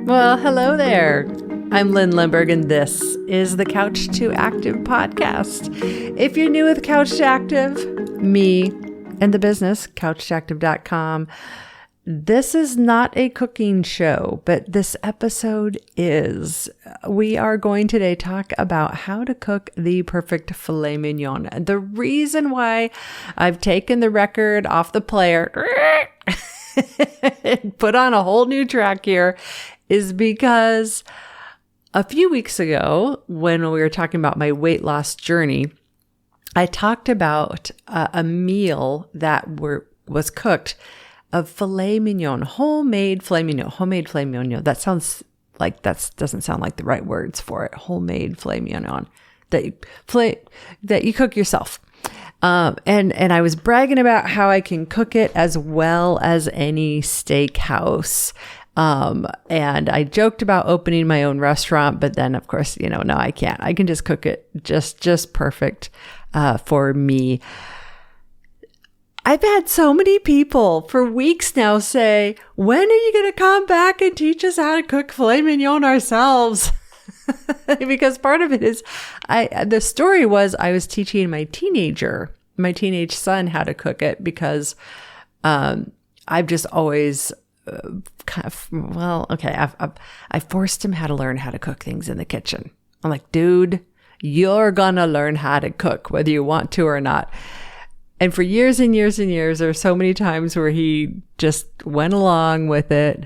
Well, hello there. I'm Lyn Lindbergh, and this is the Couch to Active podcast. If you're new with Couch to Active, me and the business, couchtoactive.com, this is not a cooking show, but this episode is. We are going today to talk about how to cook the perfect filet mignon. And the reason why I've taken the record off the player and put on a whole new track here is because a few weeks ago, when we were talking about my weight loss journey, I talked about a meal that was cooked of filet mignon, homemade filet mignon. That doesn't sound like the right words for it. Homemade filet mignon that you cook yourself. And I was bragging about how I can cook it as well as any steakhouse. And I joked about opening my own restaurant, but then of course, no, I can't. I can just cook it just perfect, for me. I've had so many people for weeks now say, when are you going to come back and teach us how to cook filet mignon ourselves? Because part of it is, the story was I was teaching my teenage son how to cook it because, I've just always I forced him how to learn how to cook things in the kitchen. I'm like, dude, you're gonna learn how to cook whether you want to or not. And for years and years and years, there were so many times where he just went along with it.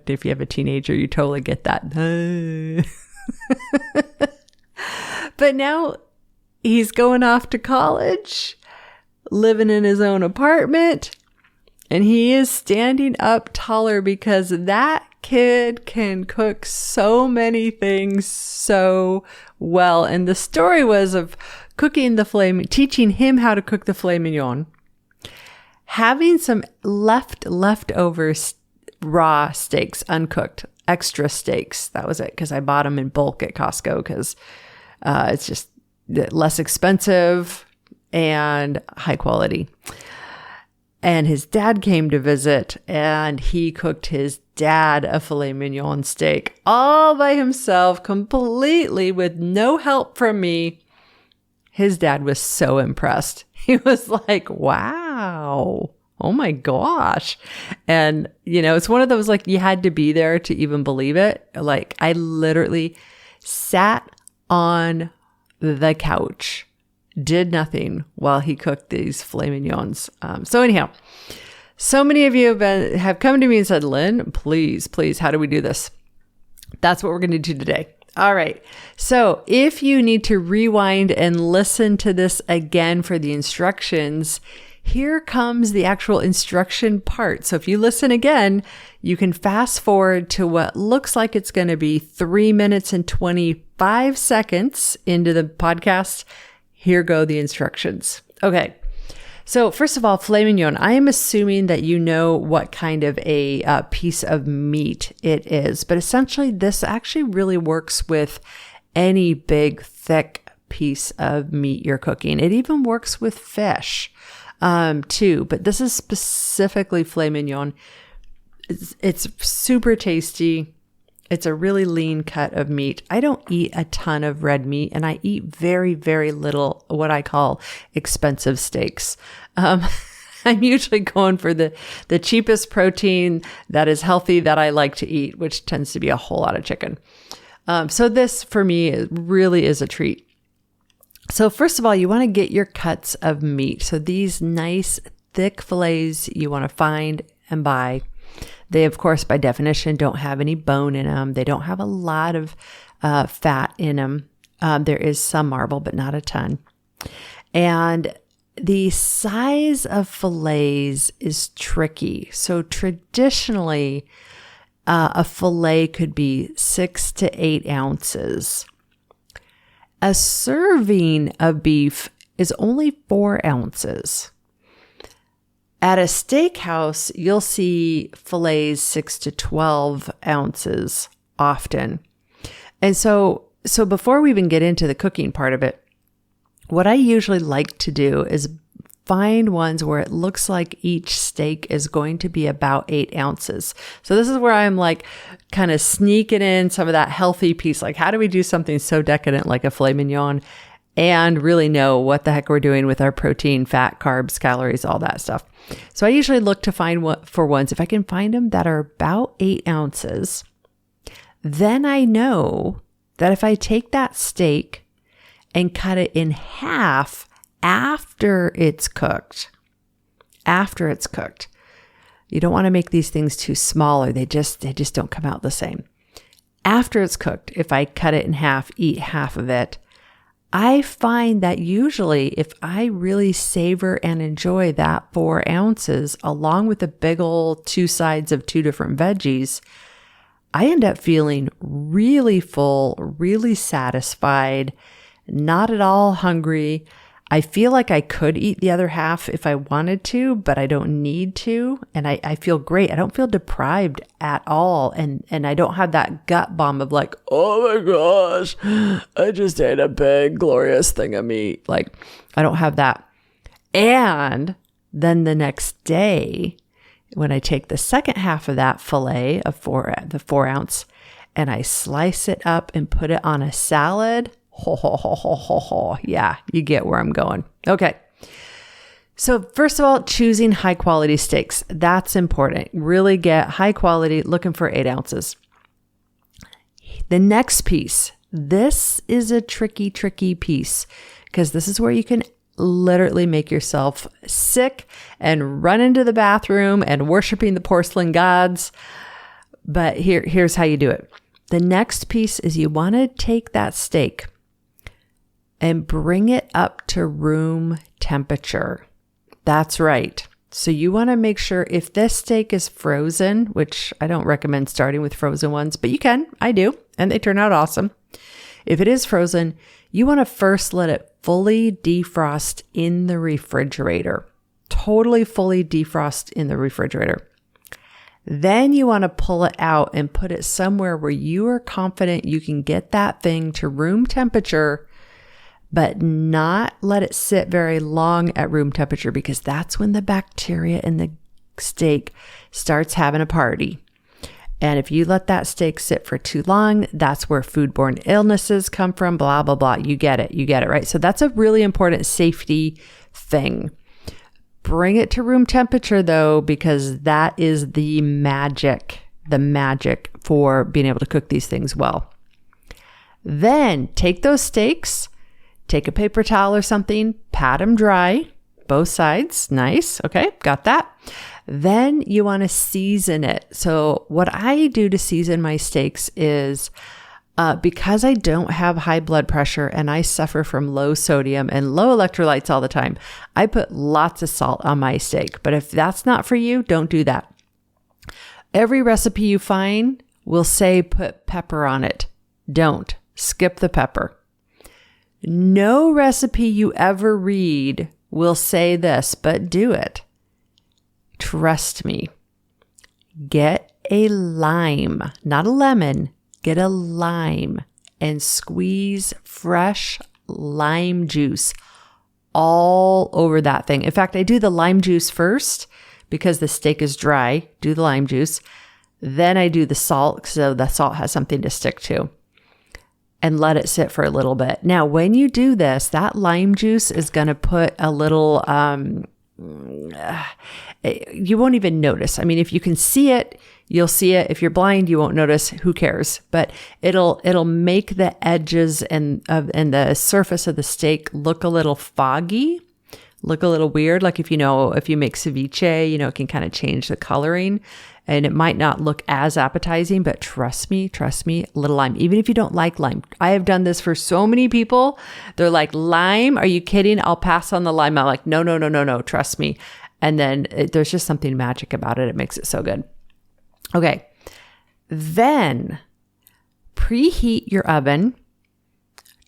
If you have a teenager, you totally get that. But now he's going off to college, living in his own apartment, and he is standing up taller because that kid can cook so many things so well. And the story was of teaching him how to cook the filet mignon, having some leftover raw steaks, uncooked, extra steaks. That was it, because I bought them in bulk at Costco because it's just less expensive and high quality. And his dad came to visit, and he cooked his dad a filet mignon steak all by himself, completely with no help from me. His dad was so impressed. He was like, wow, oh my gosh. And, it's one of those, like, you had to be there to even believe it. Like, I literally sat on the couch, did nothing while he cooked these filet mignons. So anyhow, so many of you have come to me and said, Lyn, please, how do we do this? That's what we're going to do today. All right. So if you need to rewind and listen to this again for the instructions, here comes the actual instruction part. So if you listen again, you can fast forward to what looks like it's going to be 3 minutes and 25 seconds into the podcast. Here go the instructions. Okay. So first of all, filet mignon, I am assuming that you know what kind of a piece of meat it is, but essentially this actually really works with any big, thick piece of meat you're cooking. It even works with fish, too, but this is specifically filet mignon. It's super tasty. It's a really lean cut of meat. I don't eat a ton of red meat, and I eat very, very little what I call expensive steaks. I'm usually going for the cheapest protein that is healthy that I like to eat, which tends to be a whole lot of chicken. So this, for me, really is a treat. So first of all, you want to get your cuts of meat. So these nice, thick fillets you want to find and buy. They, of course, by definition, don't have any bone in them. They don't have a lot of fat in them. There is some marble, but not a ton. And the size of fillets is tricky. So traditionally, a fillet could be 6 to 8 ounces. A serving of beef is only 4 ounces. At a steakhouse, you'll see fillets 6 to 12 ounces often. And so before we even get into the cooking part of it, what I usually like to do is find ones where it looks like each steak is going to be about 8 ounces. So this is where I'm like kind of sneaking in some of that healthy piece. Like, how do we do something so decadent like a filet mignon and really know what the heck we're doing with our protein, fat, carbs, calories, all that stuff? So I usually look to find for ones, if I can find them that are about 8 ounces, then I know that if I take that steak and cut it in half after it's cooked, you don't want to make these things too small or they just don't come out the same. After it's cooked, if I cut it in half, eat half of it, I find that usually if I really savor and enjoy that 4 ounces along with the big old 2 sides of 2 different veggies, I end up feeling really full, really satisfied, not at all hungry. I feel like I could eat the other half if I wanted to, but I don't need to. And I feel great. I don't feel deprived at all. And I don't have that gut bomb of like, oh my gosh, I just ate a big, glorious thing of meat. Like, I don't have that. And then the next day, when I take the second half of that filet of the 4 ounce, and I slice it up and put it on a salad, yeah, you get where I'm going. Okay. So first of all, choosing high quality steaks. That's important. Really get high quality, looking for 8 ounces. The next piece, this is a tricky piece because this is where you can literally make yourself sick and run into the bathroom and worshiping the porcelain gods. But here's how you do it. The next piece is you want to take that steak and bring it up to room temperature. That's right. So you want to make sure if this steak is frozen, which I don't recommend starting with frozen ones, but you can, I do, and they turn out awesome. If it is frozen, you want to first let it fully defrost in the refrigerator, totally fully defrost in the refrigerator. Then you want to pull it out and put it somewhere where you are confident you can get that thing to room temperature, but not let it sit very long at room temperature because that's when the bacteria in the steak starts having a party. And if you let that steak sit for too long, that's where foodborne illnesses come from, blah, blah, blah. You get it, right? So that's a really important safety thing. Bring it to room temperature though, because that is the magic for being able to cook these things well. Then take those steaks, take a paper towel or something, pat them dry, both sides. Nice. Okay, got that. Then you want to season it. So what I do to season my steaks is because I don't have high blood pressure and I suffer from low sodium and low electrolytes all the time, I put lots of salt on my steak. But if that's not for you, don't do that. Every recipe you find will say put pepper on it. Don't. Skip the pepper. No recipe you ever read will say this, but do it. Trust me. Get a lime, not a lemon. Get a lime and squeeze fresh lime juice all over that thing. In fact, I do the lime juice first because the steak is dry. Do the lime juice. Then I do the salt so the salt has something to stick to. And let it sit for a little bit. Now, when you do this, that lime juice is going to put a little, you won't even notice. I mean, if you can see it, you'll see it. If you're blind, you won't notice. Who cares? But it'll make the edges and the surface of the steak look a little foggy, look a little weird. Like if you make ceviche, it can kind of change the coloring. And it might not look as appetizing, but trust me, a little lime. Even if you don't like lime. I have done this for so many people. They're like, lime? Are you kidding? I'll pass on the lime. I'm like, no, trust me. And then there's just something magic about it. It makes it so good. Okay. Then preheat your oven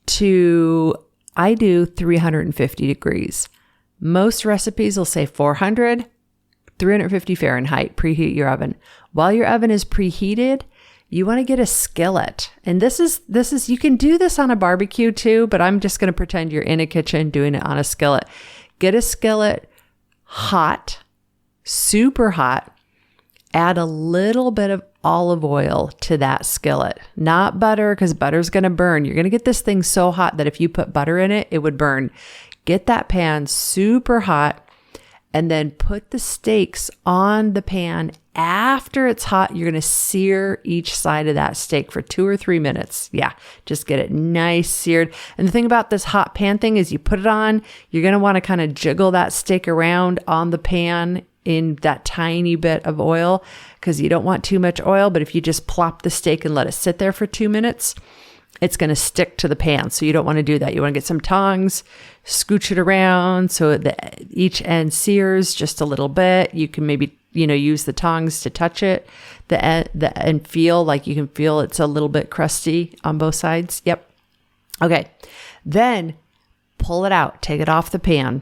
to, I do 350 degrees. Most recipes will say 400. 350 Fahrenheit, preheat your oven. While your oven is preheated, you want to get a skillet. And this is, you can do this on a barbecue too, but I'm just going to pretend you're in a kitchen doing it on a skillet. Get a skillet, hot, super hot. Add a little bit of olive oil to that skillet, not butter, because butter's going to burn. You're going to get this thing so hot that if you put butter in it, it would burn. Get that pan super hot and then put the steaks on the pan. After it's hot, you're going to sear each side of that steak for 2 or 3 minutes. Yeah, just get it nice seared. And the thing about this hot pan thing is you put it on, you're going to want to kind of jiggle that steak around on the pan in that tiny bit of oil, because you don't want too much oil. But if you just plop the steak and let it sit there for 2 minutes, it's going to stick to the pan. So you don't want to do that. You want to get some tongs, scooch it around so that each end sears just a little bit. You can maybe, use the tongs to touch it and feel like you can feel it's a little bit crusty on both sides. Yep. Okay. Then pull it out, take it off the pan,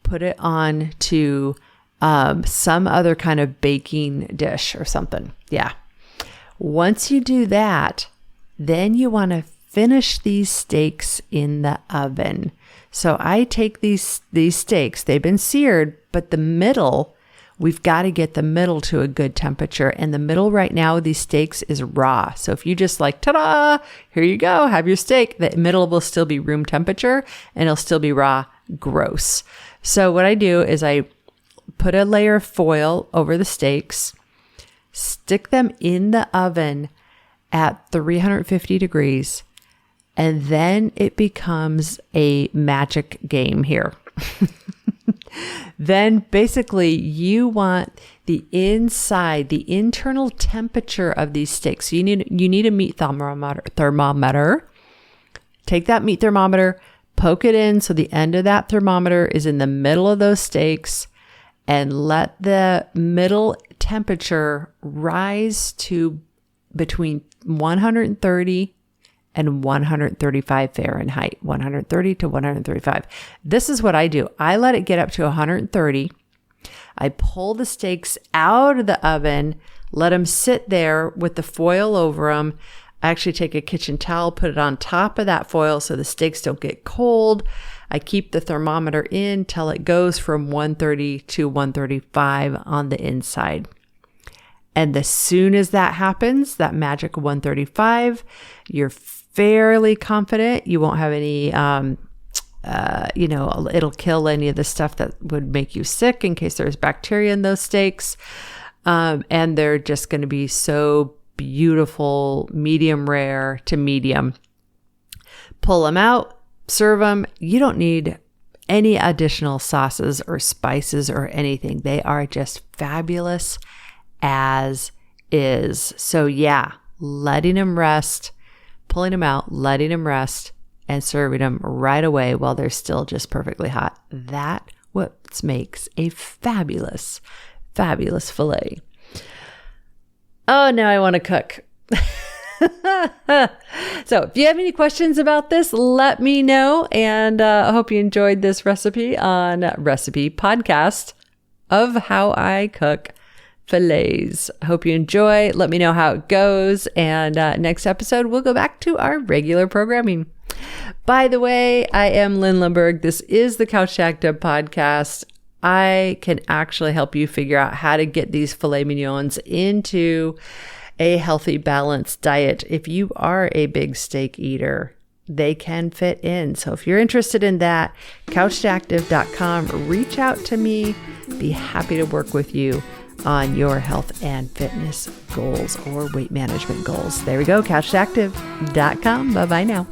put it on to some other kind of baking dish or something. Yeah. Once you do that, then you want to finish these steaks in the oven. So I take these steaks, they've been seared, but the middle, we've got to get the middle to a good temperature. And the middle right now of these steaks is raw. So if you just like, ta-da, here you go, have your steak, the middle will still be room temperature and it'll still be raw. Gross. So what I do is I put a layer of foil over the steaks, stick them in the oven at 350 degrees, and then it becomes a magic game here. Then basically you want the inside, the internal temperature of these steaks. So you need a meat thermometer. Take that meat thermometer, poke it in so the end of that thermometer is in the middle of those steaks, and let the middle temperature rise to between 130 and 135 Fahrenheit, 130 to 135. This is what I do. I let it get up to 130. I pull the steaks out of the oven, let them sit there with the foil over them. I actually take a kitchen towel, put it on top of that foil so the steaks don't get cold. I keep the thermometer in till it goes from 130 to 135 on the inside. And as soon as that happens, that magic 135, you're fairly confident you won't have any, it'll kill any of the stuff that would make you sick in case there's bacteria in those steaks. And they're just going to be so beautiful, medium rare to medium. Pull them out, serve them. You don't need any additional sauces or spices or anything. They are just fabulous as is. So yeah, letting them rest, pulling them out, letting them rest, and serving them right away while they're still just perfectly hot. That what makes a fabulous, fabulous filet. Oh, now I want to cook. So if you have any questions about this, let me know. And I hope you enjoyed this recipe on Recipe Podcast of how I cook fillets. I hope you enjoy. Let me know how it goes. And next episode, we'll go back to our regular programming. By the way, I am Lyn Lindbergh. This is the Couch to Active podcast. I can actually help you figure out how to get these filet mignons into a healthy, balanced diet. If you are a big steak eater, they can fit in. So if you're interested in that, couchtoactive.com, reach out to me. Be happy to work with you on your health and fitness goals or weight management goals. There we go, couchtoactive.com. Bye-bye now.